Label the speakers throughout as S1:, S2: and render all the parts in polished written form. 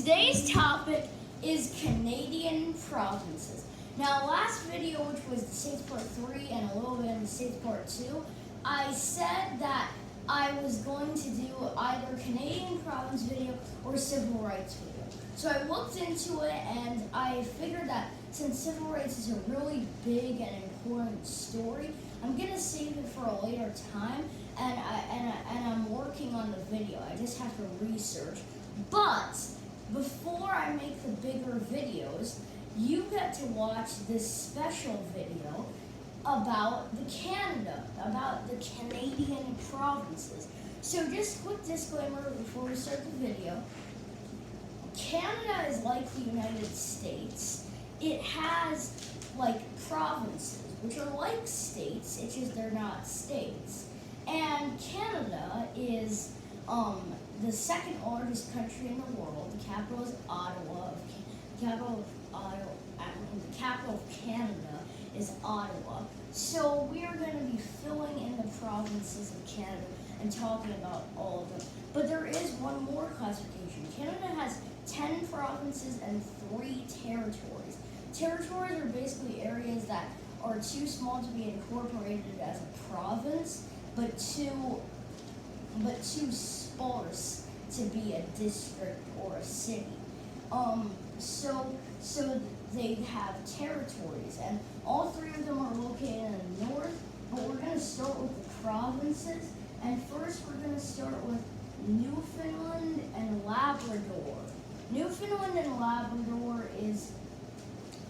S1: Today's topic is Canadian provinces. Now, last video, which was the States Part 3 and a little bit in the States Part 2, I said that I was going to do either Canadian province video or civil rights video. So I looked into it and I figured that since civil rights is a really big and important story, I'm going to save it for a later time, and I'm working on the video. I just have to research. But before I make the bigger videos, you get to watch this special video about the Canadian provinces. So just quick disclaimer before we start the video. Canada is like the United States. It has like provinces, which are like states, it's just they're not states. And Canada is the second largest country in the world. The capital is Ottawa. The capital of Canada is Ottawa. So we are going to be filling in the provinces of Canada and talking about all of them. But there is one more classification. Canada has 10 provinces and 3 territories. Territories are basically areas that are too small to be incorporated as a province, but too sparse to be a district or a city. So they have territories, and all 3 of them are located in the north. But we're going to start with the provinces, and first we're going to start with Newfoundland and Labrador. Newfoundland and Labrador is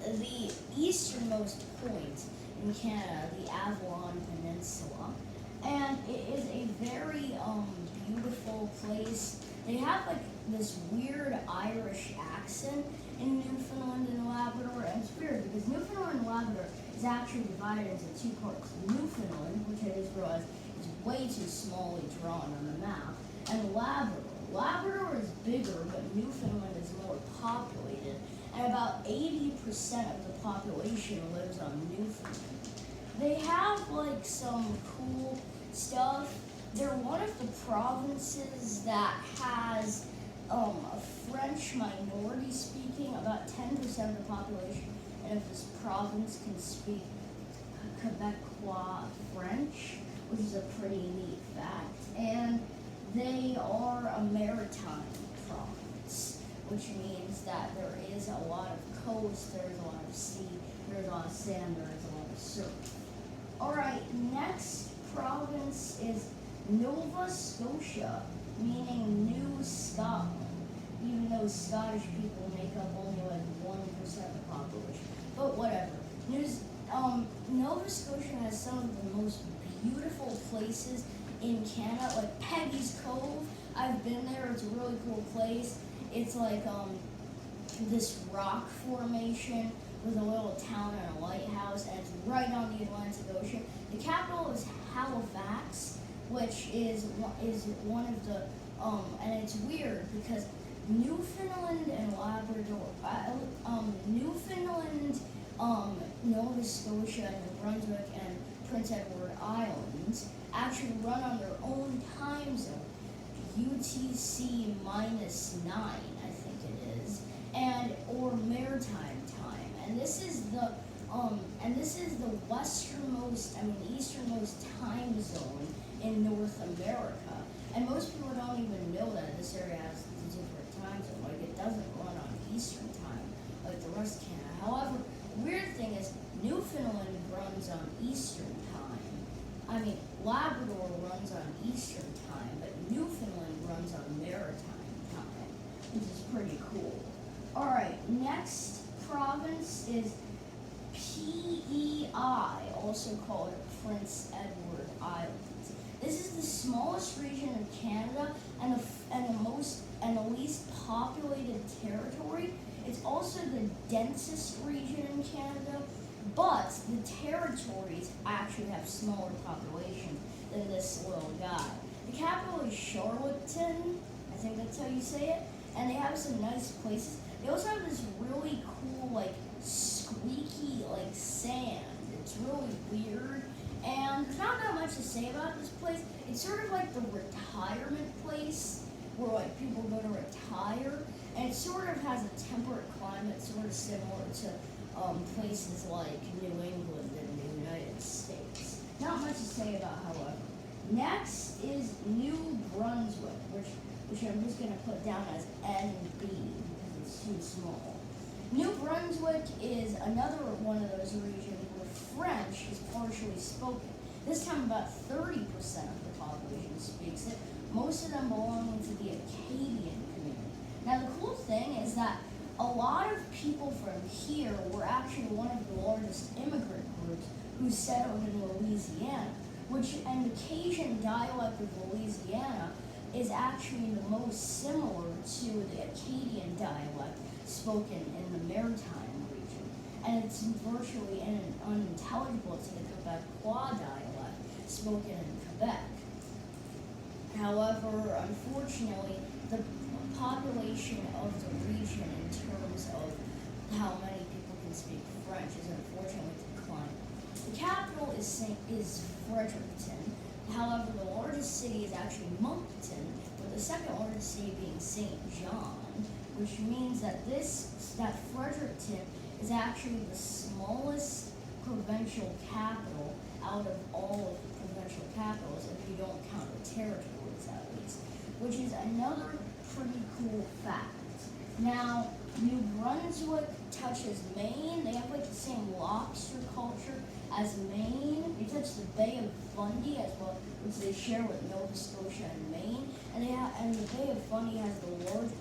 S1: the easternmost point in Canada, the Avalon Peninsula, and it is a very beautiful place. They have like this weird Irish accent in Newfoundland and Labrador, and it's weird because Newfoundland and Labrador is actually divided into 2 parts. Newfoundland, which I just realized is way too smallly drawn on the map, and Labrador. Labrador is bigger, but Newfoundland is more populated, and about 80% of the population lives on Newfoundland. They have like some cool stuff. They're one of the provinces that has a French minority speaking, about 10% of the population, and if this province can speak Quebecois French, which is a pretty neat fact. And they are a maritime province, which means that there is a lot of coast, there's a lot of sea, there's a lot of sand, there's a lot of surf. Alright, next province is Nova Scotia, meaning New Scotland, even though Scottish people make up only like 1% of the population. But whatever. Nova Scotia has some of the most beautiful places in Canada, like Peggy's Cove. I've been there, it's a really cool place. It's like this rock formation with a little town and a lighthouse, and it's right on the Atlantic Ocean. The capital is Halifax, which is one of the, and it's weird because Newfoundland and Labrador, Newfoundland, Nova Scotia, New Brunswick, and Prince Edward Islands actually run on their own time zone, UTC -9, I think it is, or maritime time, and this is the easternmost time zone in North America, and most people don't even know that this area has a different time zone. Like it doesn't run on Eastern time like the rest of Canada. However, the weird thing is Newfoundland runs on Eastern time. Labrador runs on Eastern time, but Newfoundland runs on maritime time, which is pretty cool. Alright, next province is PEI, also called Prince Edward Islands. This is the smallest region of Canada and the least populated territory. It's also the densest region in Canada, but the territories actually have smaller populations than this little guy. The capital is Charlottetown, I think that's how you say it, and they have some nice places. They also have this really cool, like, squeaky, like, sand. It's really weird, and there's not that much to say about this place. It's sort of like the retirement place where, like, people go to retire, and it sort of has a temperate climate, sort of similar to places like New England and the United States. Not much to say about, however. Next is New Brunswick, which I'm just going to put down as NB because it's too small. New Brunswick is another one of those regions where French is partially spoken. This time about 30% of the population speaks it, most of them belonging to the Acadian community. Now the cool thing is that a lot of people from here were actually one of the largest immigrant groups who settled in Louisiana, and the Cajun dialect of Louisiana is actually the most similar to the Acadian dialect spoken in the Maritime region. And it's virtually unintelligible to the Quebecois dialect spoken in Quebec. However, unfortunately, the population of the region in terms of how many people can speak French is unfortunately declining. The capital is Fredericton. However, the largest city is actually Moncton, with the second largest city being St. John, which means that Fredericton is actually the smallest provincial capital out of all of the provincial capitals, if you don't count the territories at least, which is another pretty cool fact. Now, New Brunswick touches Maine. They have like the same lobster culture as Maine. They touch the Bay of Fundy as well, which they share with Nova Scotia and Maine. And the Bay of Fundy has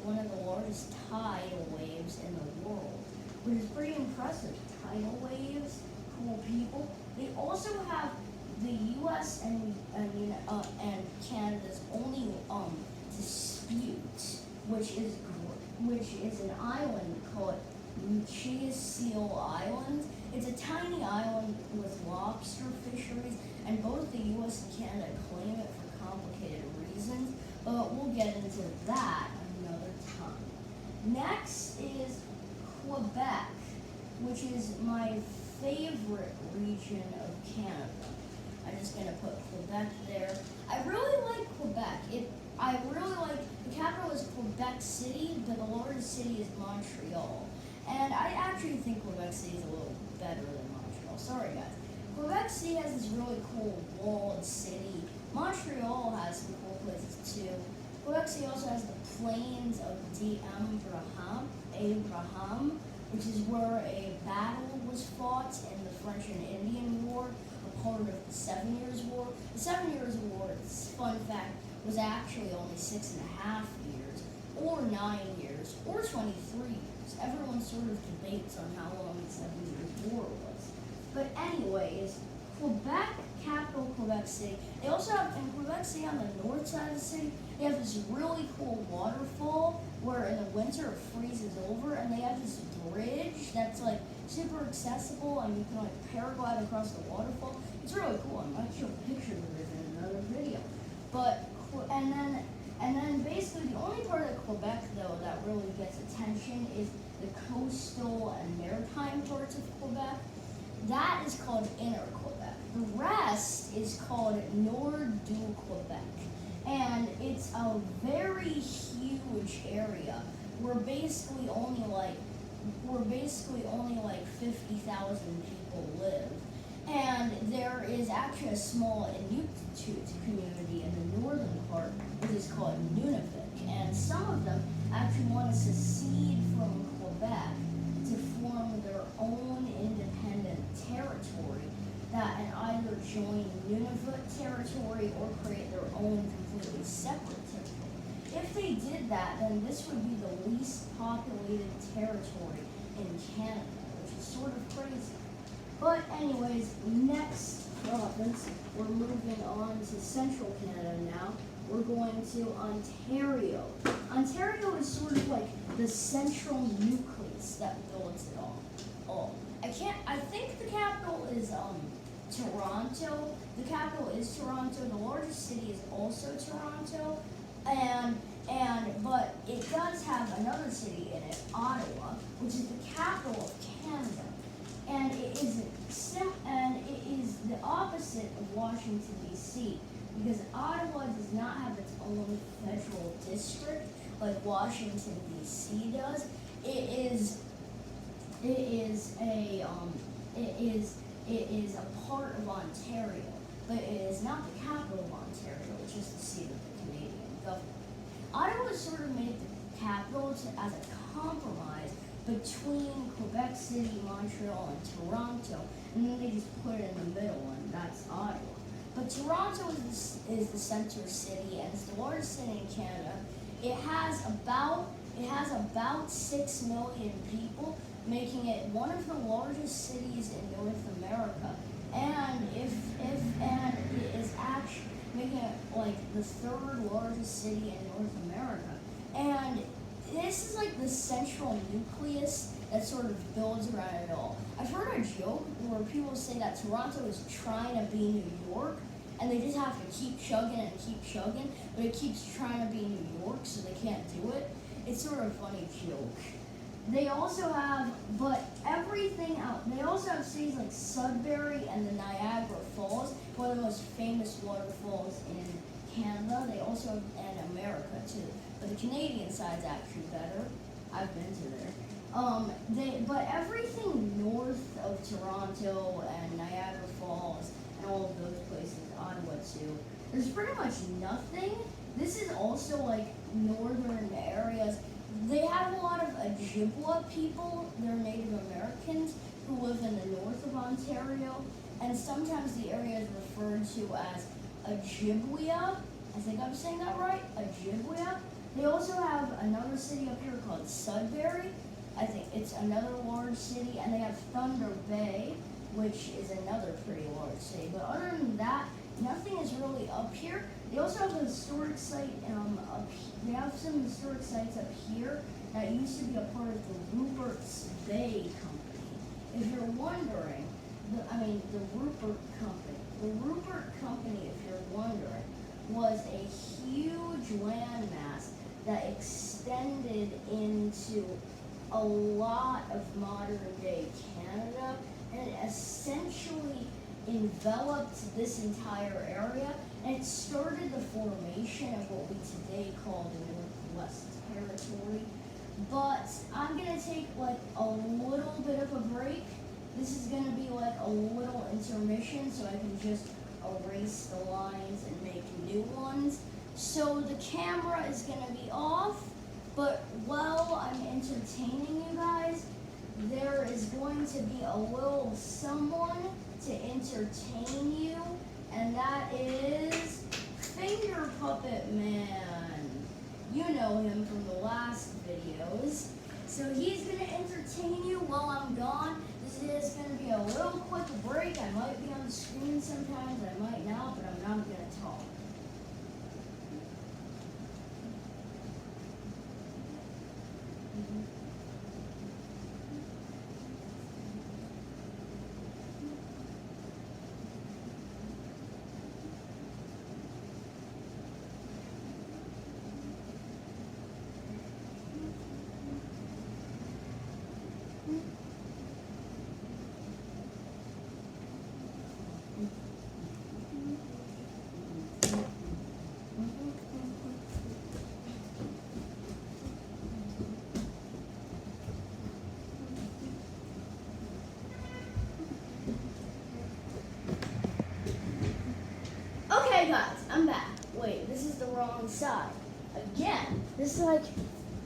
S1: one of the largest tidal waves in the world, which is pretty impressive. Tidal waves, cool people. They also have the U.S. and Canada's only dispute, which is an island called Seal Island. It's a tiny island with lobster fisheries, and both the U.S. and Canada claim it for complicated reasons, but we'll get into that another time. Next is Quebec, which is my favorite region of Canada. I'm just going to put Quebec there. I really like Quebec. The capital is Quebec City, but the largest city is Montreal. And I actually think Quebec City is a little better than Montreal. Sorry, guys. Quebec City has this really cool walled city. Montreal has some cool places too. Quebec City also has the plains of Abraham, which is where a battle was fought in the French and Indian War, a part of the 7 Years' War. The 7 Years' War, fun fact, was actually only 6.5 years, or 9 years, or 23 years. Everyone sort of debates on how long the 7 Years' War was. But anyways, Quebec, capital Quebec City. They also have, in Quebec City on the north side of the city, they have this really cool waterfall where in the winter it freezes over, and they have this bridge that's like super accessible, and you can like paraglide across the waterfall. It's really cool. I might show pictures of it in another video. But and then basically the only part of Quebec though that really gets attention is the coastal and maritime parts of Quebec. That is called Inner Quebec. The rest is called Nord du Quebec. And it's a very huge area where basically only like 50,000 people live. And there is actually a small Inuit community in the northern part, which is called Nunavut. And some of them actually want to secede from Quebec to form their own independent territory and either join Nunavut territory or create their own completely separate territory. If they did that, then this would be the least populated territory in Canada, which is sort of crazy. But anyways, next province, we're moving on to central Canada now. We're going to Ontario. Ontario is sort of like the central nucleus that builds it all. I think the capital is Toronto. The capital is Toronto. The largest city is also Toronto. But it does have another city in it, Ottawa, which is the capital of Canada. And it is the opposite of Washington, D.C., because Ottawa does not have its own federal district, like Washington D.C. does. It is a part of Ontario, but it is not the capital of Ontario, which is the seat of the Canadian government. Ottawa sort of made the capital as a compromise between Quebec City, Montreal, and Toronto, and then they just put it in the middle, and that's Ottawa. But Toronto is the center city, and it's the largest city in Canada. It has about 6 million people, making it one of the largest cities in North America. And it is actually making it like the 3rd largest city in North America. And this is like the central nucleus that sort of builds around it all. I've heard a joke where people say that Toronto is trying to be New York, and they just have to keep chugging, but it keeps trying to be New York, so they can't do it. It's sort of a funny joke. They also have, but everything out, they also have cities like Sudbury and the Niagara Falls, one of the most famous waterfalls in Canada. They also have in America too, but the Canadian side's actually better. I've been to there. But everything north of Toronto and Niagara Falls and all of those places, Ottawa too, there's pretty much nothing. This is also like northern areas. They have a lot of Ojibwa people. They're Native Americans who live in the north of Ontario, and sometimes the area is referred to as Ojibwa. I think I'm saying that right, Ojibwa. They also have another city up here called Sudbury. I think it's another large city, and they have Thunder Bay, which is another pretty large city. But other than that, nothing is really up here. They also have a historic site up here. They have some historic sites up here that used to be a part of the Rupert's Bay Company. If you're wondering, the Rupert Company. The Rupert Company, if you're wondering, was a huge landmass that extended into a lot of modern day Canada, and it essentially enveloped this entire area, and it started the formation of what we today call the Northwest Territory. But I'm gonna take like a little bit of a break. This is gonna be like a little intermission so I can just erase the lines and make new ones. So the camera is gonna be off, but while I'm entertaining you guys, there is going to be a little someone to entertain you, and that is Finger Puppet Man. You know him from the last videos. So he's gonna entertain you while I'm gone. This is gonna be a little quick break. I might be on the screen sometimes, I might not, but I'm not gonna talk. Okay guys, I'm back. Wait, this is the wrong side. Again, this is like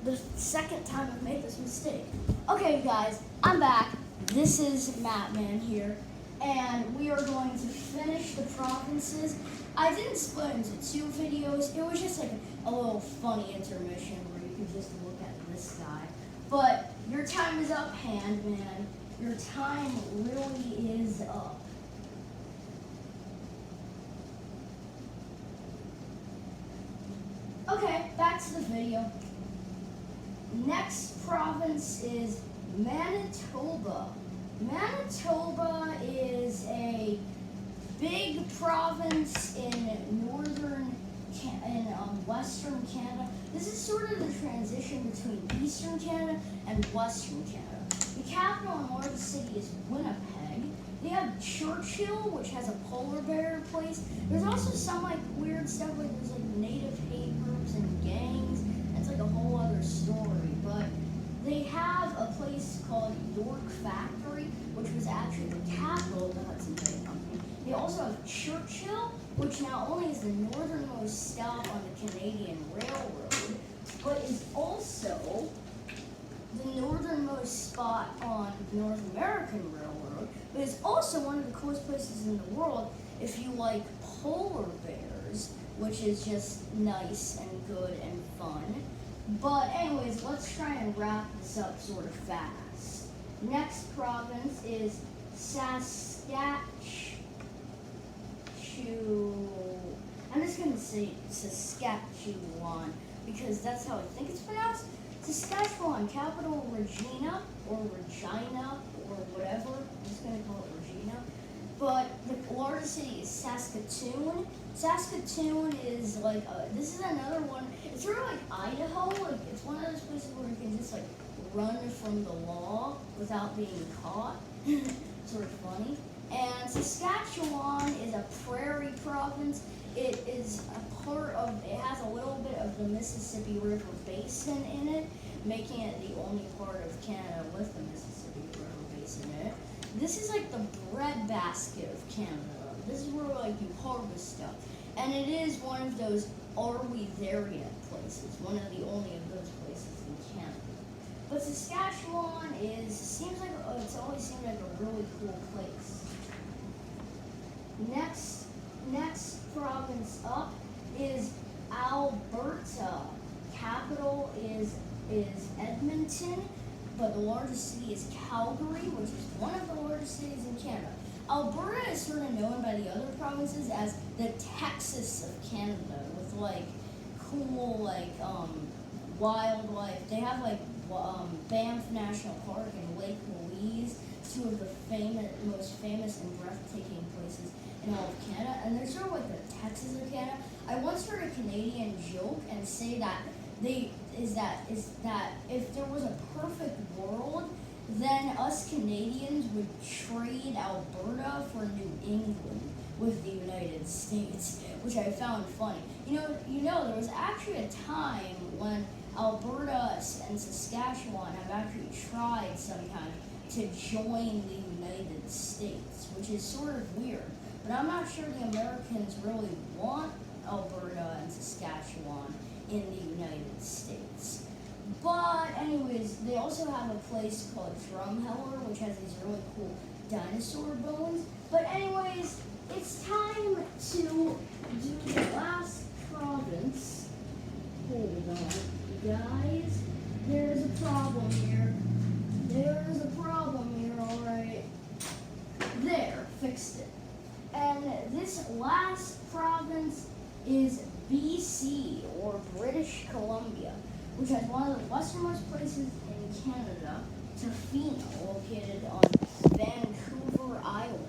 S1: the second time I've made this mistake. Okay guys, I'm back. This is Mattman here, and we are going to finish the provinces. I didn't split into 2 videos. It was just like a little funny intermission where you could just look at this guy. But your time is up, Handman. Your time really is up. Okay, back to the video. Next province is Manitoba. Manitoba is a big province in western Canada. This is sort of the transition between eastern Canada and western Canada. The capital and largest city is Winnipeg. They have Churchill, which has a polar bear place. There's also some like weird stuff, like there's like native hate groups and gangs. It's like a whole which not only is the northernmost stop on the Canadian Railroad, but is also the northernmost spot on the North American Railroad, but it's also one of the coolest places in the world if you like polar bears, which is just nice and good and fun. But anyways, let's try and wrap this up sort of fast. Next province is Saskatchewan. I'm just going to say Saskatchewan because that's how I think it's pronounced. Saskatchewan, capital Regina or whatever. I'm just going to call it Regina. But the largest city is Saskatoon. Saskatoon is like, this is another one. It's sort of like Idaho. Like, it's one of those places where you can just like run from the law without being caught. Sort of funny. And Saskatchewan is a prairie province. It is a part of, it has a little bit of the Mississippi River Basin in it, making it the only part of Canada with the Mississippi River Basin in it. This is like the breadbasket of Canada. This is where like you harvest stuff. And it is one of those are we there yet places, one of the only of those places in Canada. But Saskatchewan it's always seemed like a really cool place. Next province up is Alberta. Capital is Edmonton, but the largest city is Calgary, which is one of the largest cities in Canada. Alberta is sort of known by the other provinces as the Texas of Canada, with like cool wildlife. They have like Banff National Park and Lake Louise, two of the most famous and breathtaking places in all of Canada, and they're sort of like the Texas of Canada. I once heard a Canadian joke and say that is that if there was a perfect world, then us Canadians would trade Alberta for New England with the United States, which I found funny. You know, there was actually a time when Alberta and Saskatchewan have actually tried sometimes to join the United States, which is sort of weird. But I'm not sure the Americans really want Alberta and Saskatchewan in the United States. But anyways, they also have a place called Drumheller, which has these really cool dinosaur bones. But anyways, it's time to do the last province. Hold on, you guys. There's a problem here. Alright. There, fixed it. And this last province is BC, or British Columbia, which has one of the westernmost places in Canada, Tofino, located on Vancouver Island.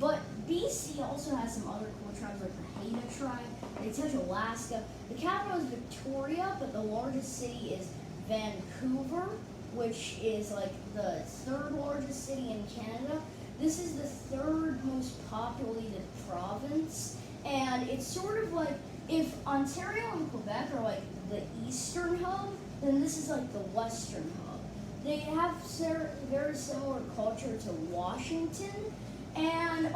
S1: But BC also has some other cool tribes like the Haida tribe. They touch Alaska. The capital is Victoria, but the largest city is Vancouver, which is like the third largest city in Canada. This is the third most populated province, and it's sort of like if Ontario and Quebec are like the eastern hub, then this is like the western hub. They have very similar culture to Washington, and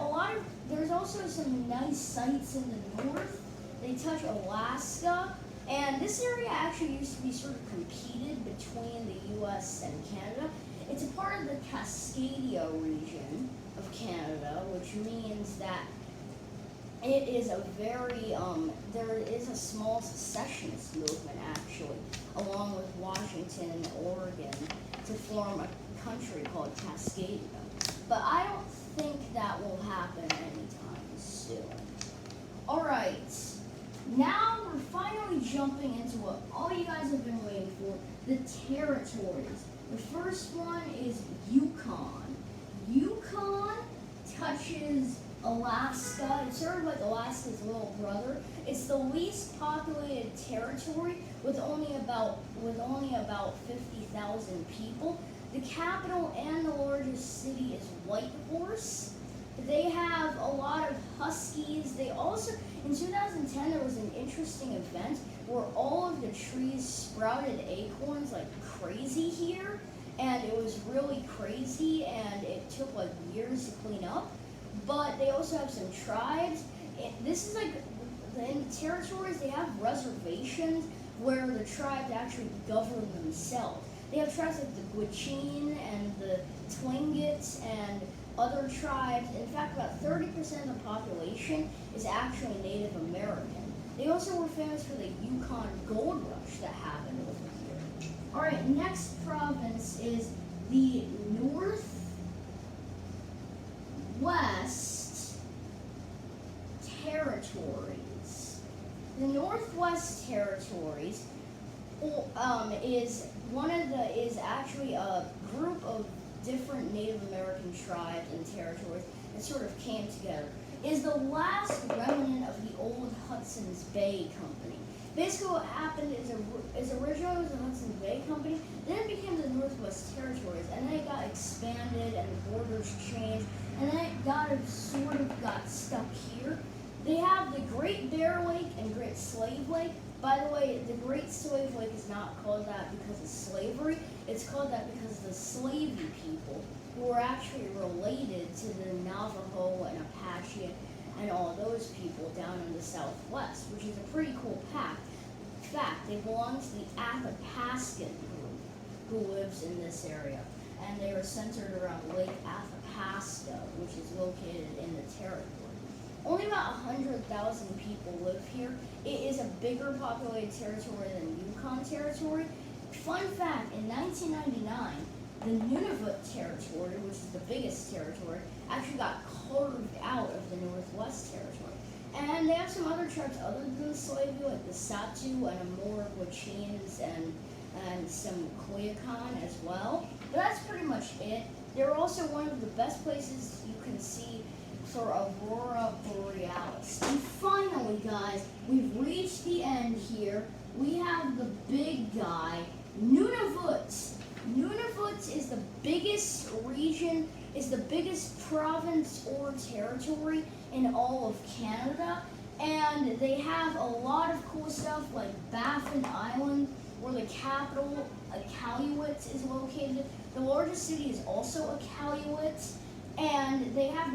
S1: there's also some nice sites in the north. They touch Alaska, and this area actually used to be sort of competed between the U.S. and Canada. It's a part of the Cascadia region of Canada, which means that it is a very, there is a small secessionist movement actually, along with Washington and Oregon, to form a country called Cascadia. But I don't think that will happen anytime soon. Alright, now we're finally jumping into what all you guys have been waiting for, the territories. The first one is Yukon. Yukon touches Alaska. It's sort of like Alaska's little brother. It's the least populated territory with only about 50,000 people. The capital and the largest city is Whitehorse. They have a lot of huskies. They also, in 2010, there was an interesting event where all of the trees sprouted acorns like crazy here, and it was really crazy, and it took like years to clean up. But they also have some tribes, this is like in the territories they have reservations where the tribes actually govern themselves. They have tribes like the Gwich'in and the Tlingits and other tribes. In fact, about 30% of the population is actually Native American. They also were famous for the Yukon gold rush that happened over here. All right, next province is the Northwest Territories. The Northwest Territories is actually a group of different Native American tribes and territories that sort of came together. It is the last remnant of the old Hudson's Bay Company. Basically what happened is originally it was the Hudson's Bay Company, then it became the Northwest Territories, and then it got expanded and the borders changed, and then it sort of got stuck here. They have the Great Bear Lake and Great Slave Lake. By the way, the Great Slave Lake is not called that because of slavery. It's called that because the Slavey people, who were actually related to the Navajo and Apache and all those people down in the Southwest, which is a pretty cool fact. They belong to the Athapascan group who lives in this area, and they are centered around Lake Athapaska, which is located in the territory. Only about 100,000 people live here. It is a bigger populated territory than Yukon territory. Fun fact, in 1999, the Nunavut territory, which is the biggest territory, actually got carved out of the Northwest territory. And they have some other tribes other than the Slavey, like the Saskatoon and more Gwich'ins and some Yukon as well. But that's pretty much it. They're also one of the best places you can see for Aurora Borealis. And finally, guys, we've reached the end here. We have the big guy, Nunavut. Nunavut is the biggest region, is the biggest province or territory in all of Canada. And they have a lot of cool stuff like Baffin Island, where the capital, Iqaluit, is located. The largest city is also Iqaluit. And they have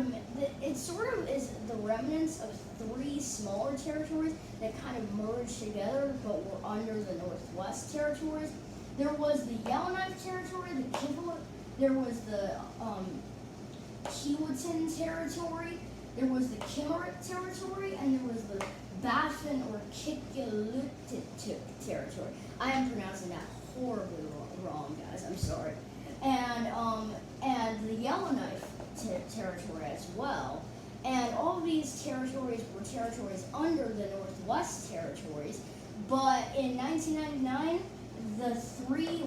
S1: it sort of is the remnants of 3 smaller territories that kind of merged together, but were under the Northwest Territories. There was the Yellowknife Territory, the Kivalliq, there was the Kiiwetinoong Territory, there was the Kimmerit Territory, and there was the Baffin or Kitkalekituk Territory. I am pronouncing that horribly wrong, guys. I'm sorry. And the Yellowknife territory as well. And all of these territories were territories under the Northwest Territories. But in 1999, the 3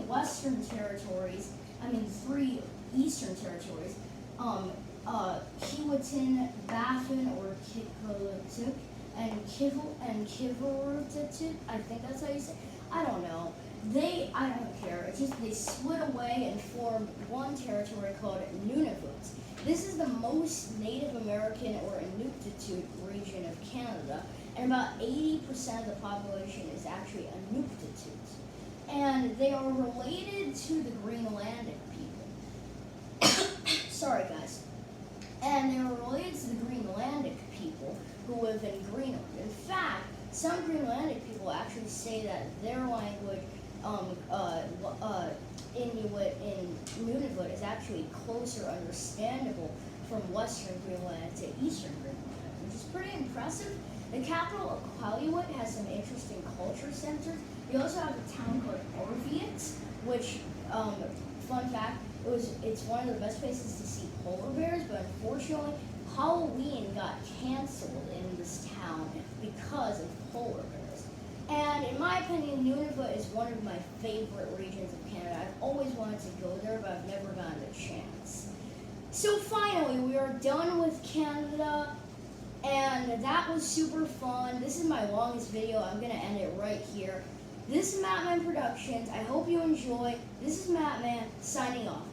S1: Eastern Territories, Kiiwetinoong, Baffin or Kitkalekituk, and Kivalliq, I think that's how you say it. I don't know. I don't care. It's just they split away and formed one territory called Nunavut. This is the most Native American or Inuktitut region of Canada, and about 80% of the population is actually Inuktitut. And they are related to the Greenlandic people. Sorry, guys. And they are related to the Greenlandic people who live in Greenland. In fact, some Greenlandic people actually say that their language, Inuit in Nunavut, is actually closer understandable from Western Greenland to Eastern Greenland, which is pretty impressive. The capital, Iqaluit, has some interesting culture centers. They also have a town called Arviat, which, fun fact, it's one of the best places to see polar bears, but unfortunately, Halloween got canceled in this town because of polar bears. And in my opinion, Nunavut is one of my favorite regions of Canada. I've always wanted to go there, but I've never gotten a chance. So finally, we are done with Canada, and that was super fun. This is my longest video. I'm going to end it right here. This is Mattman Productions. I hope you enjoy. This is Mattman signing off.